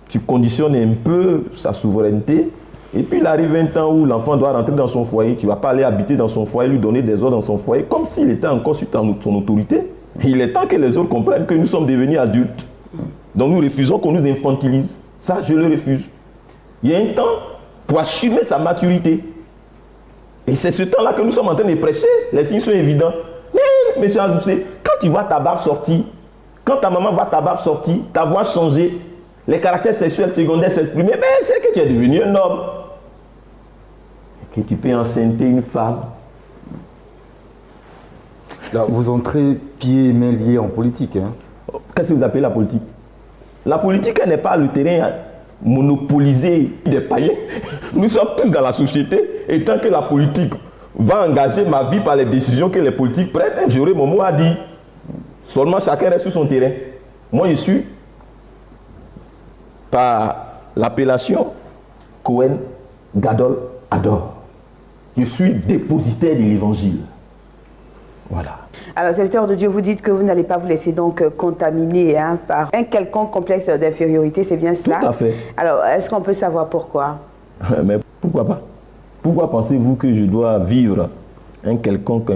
tu conditionnes un peu sa souveraineté, et puis il arrive un temps où l'enfant doit rentrer dans son foyer, tu ne vas pas aller habiter dans son foyer, lui donner des ordres dans son foyer, comme s'il était encore sous son autorité. Il est temps que les autres comprennent que nous sommes devenus adultes. Donc nous refusons qu'on nous infantilise. Ça, je le refuse. Il y a un temps pour assumer sa maturité. Et c'est ce temps-là que nous sommes en train de prêcher. Les signes sont évidents. Mais monsieur Ajouté, quand tu vois ta barbe sortir, quand ta maman voit ta barbe sortir, ta voix changer, les caractères sexuels secondaires s'exprimer, mais c'est que tu es devenu un homme. Que tu peux enceinter une femme. Là, vous entrez pieds et mains liés en politique. Hein. Qu'est-ce que vous appelez la politique? La politique, elle n'est pas le terrain monopolisé des païens. Nous sommes tous dans la société, et tant que la politique va engager ma vie par les décisions que les politiques prennent, j'aurai mon mot à dire. Seulement chacun reste sur son terrain. Moi, je suis par l'appellation Cohen Gadol Ador. Je suis dépositaire de l'évangile. Voilà. Alors, serviteur de Dieu, vous dites que vous n'allez pas vous laisser donc contaminer par un quelconque complexe d'infériorité, c'est bien cela? Tout à fait. Alors, est-ce qu'on peut savoir pourquoi? Mais pourquoi pas? Pourquoi pensez-vous que je dois vivre un quelconque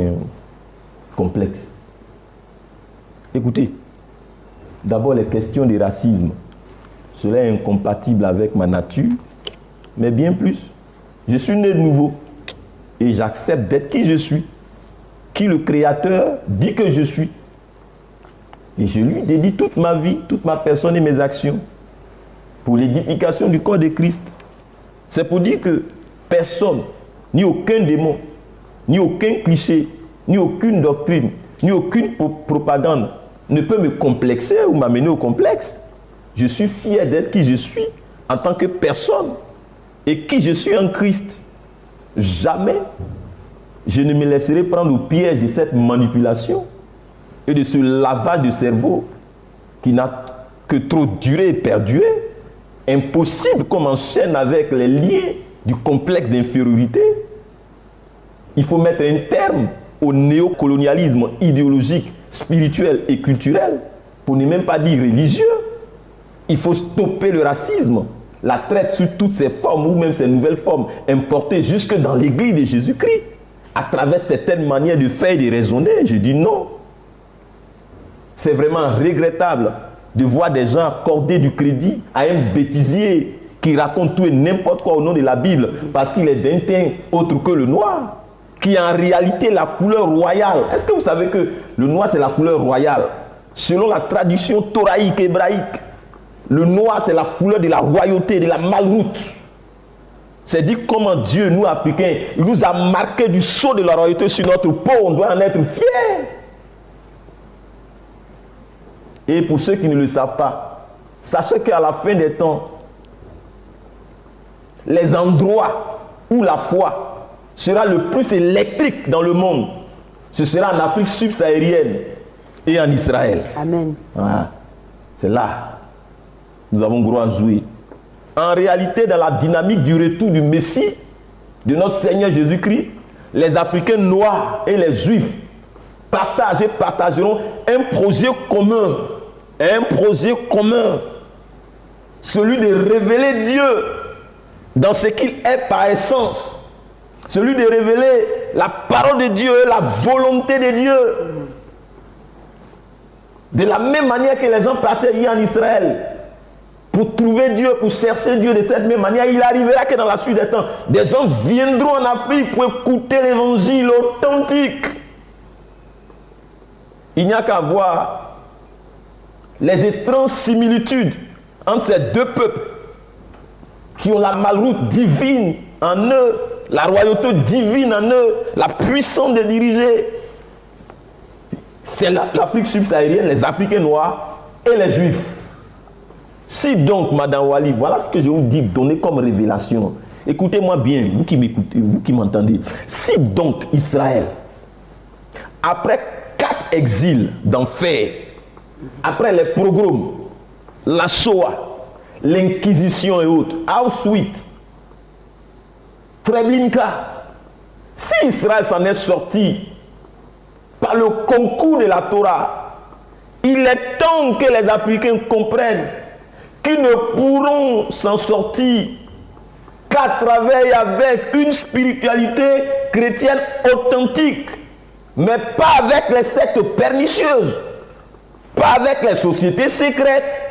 complexe? Écoutez, d'abord les questions de racisme. Cela est incompatible avec ma nature, mais bien plus. Je suis né de nouveau et j'accepte d'être qui je suis, qui le Créateur dit que je suis. Et je lui dédie toute ma vie, toute ma personne et mes actions pour l'édification du corps de Christ. C'est pour dire que personne, ni aucun démon, ni aucun cliché, ni aucune doctrine, ni aucune propagande ne peut me complexer ou m'amener au complexe. Je suis fier d'être qui je suis en tant que personne et qui je suis en Christ. Jamais je ne me laisserai prendre au piège de cette manipulation et de ce lavage de cerveau qui n'a que trop duré et perduré. Impossible qu'on enchaîne avec les liens du complexe d'infériorité. Il faut mettre un terme au néocolonialisme idéologique, spirituel et culturel, pour ne même pas dire religieux. Il faut stopper le racisme, la traite sous toutes ses formes ou même ses nouvelles formes importées jusque dans l'église de Jésus-Christ, à travers certaines manières de faire et de raisonner. Je dis non. C'est vraiment regrettable de voir des gens accorder du crédit à un bêtisier qui raconte tout et n'importe quoi au nom de la Bible parce qu'il est d'un teint autre que le noir, qui est en réalité la couleur royale. Est-ce que vous savez que le noir c'est la couleur royale? Selon la tradition thoraïque hébraïque, le noir c'est la couleur de la royauté, de la malroute. C'est dit comment Dieu, nous Africains, il nous a marqué du sceau de la royauté sur notre peau, on doit en être fiers. Et pour ceux qui ne le savent pas, sachez qu'à la fin des temps, les endroits où la foi sera le plus électrique dans le monde, ce sera en Afrique subsaharienne et en Israël. Amen. Voilà. C'est là nous avons gros à jouer. En réalité, dans la dynamique du retour du Messie, de notre Seigneur Jésus-Christ, les Africains noirs et les Juifs partageront un projet commun. Un projet commun. Celui de révéler Dieu dans ce qu'il est par essence. Celui de révéler la parole de Dieu, la volonté de Dieu. De la même manière que les gens partaient hier en Israël pour trouver Dieu, pour chercher Dieu de cette même manière, il arrivera que dans la suite des temps, des gens viendront en Afrique pour écouter l'évangile authentique. Il n'y a qu'à voir les étranges similitudes entre ces deux peuples qui ont la malroute divine en eux, la royauté divine en eux, la puissance de diriger. C'est l'Afrique subsaharienne, les Africains noirs et les Juifs. Si donc, Madame Wali, voilà ce que je vous dis, donner comme révélation. Écoutez-moi bien, vous qui m'écoutez, vous qui m'entendez. Si donc Israël, après 4 exils d'enfer, après les pogroms, la Shoah, l'Inquisition et autres, Auschwitz, Treblinka, si Israël s'en est sorti par le concours de la Torah, il est temps que les Africains comprennent qu'ils ne pourront s'en sortir qu'à travers et avec une spiritualité chrétienne authentique, mais pas avec les sectes pernicieuses, pas avec les sociétés secrètes,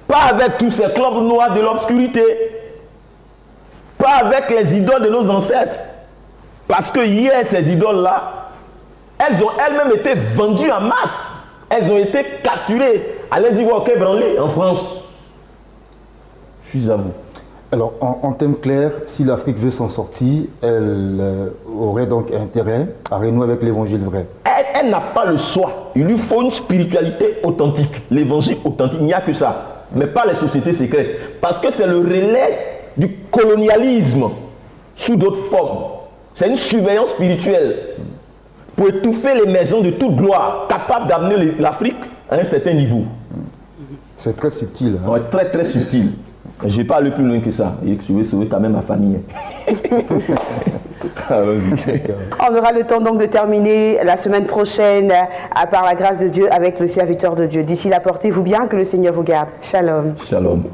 pas avec tous ces clubs noirs de l'obscurité, pas avec les idoles de nos ancêtres. Parce que hier, ces idoles-là, elles ont elles-mêmes été vendues en masse. Elles ont été capturées. Allez-y voir Quai Branly en France. Je suis à vous. Alors, en termes clairs, si l'Afrique veut s'en sortir, elle aurait donc intérêt à renouer avec l'évangile vrai. Elle n'a pas le choix. Il lui faut une spiritualité authentique. L'évangile authentique, il n'y a que ça. Mais pas les sociétés secrètes. Parce que c'est le relais du colonialisme sous d'autres formes. C'est une surveillance spirituelle pour étouffer l'émergence de toute gloire, capable d'amener l'Afrique à un certain niveau. C'est très subtil. Hein? Ouais, très très subtil. Je ne vais pas aller plus loin que ça. Et je vais sauver quand même ma famille. On aura le temps donc de terminer la semaine prochaine, par la grâce de Dieu, avec le serviteur de Dieu. D'ici là, portez-vous bien, que le Seigneur vous garde. Shalom. Shalom.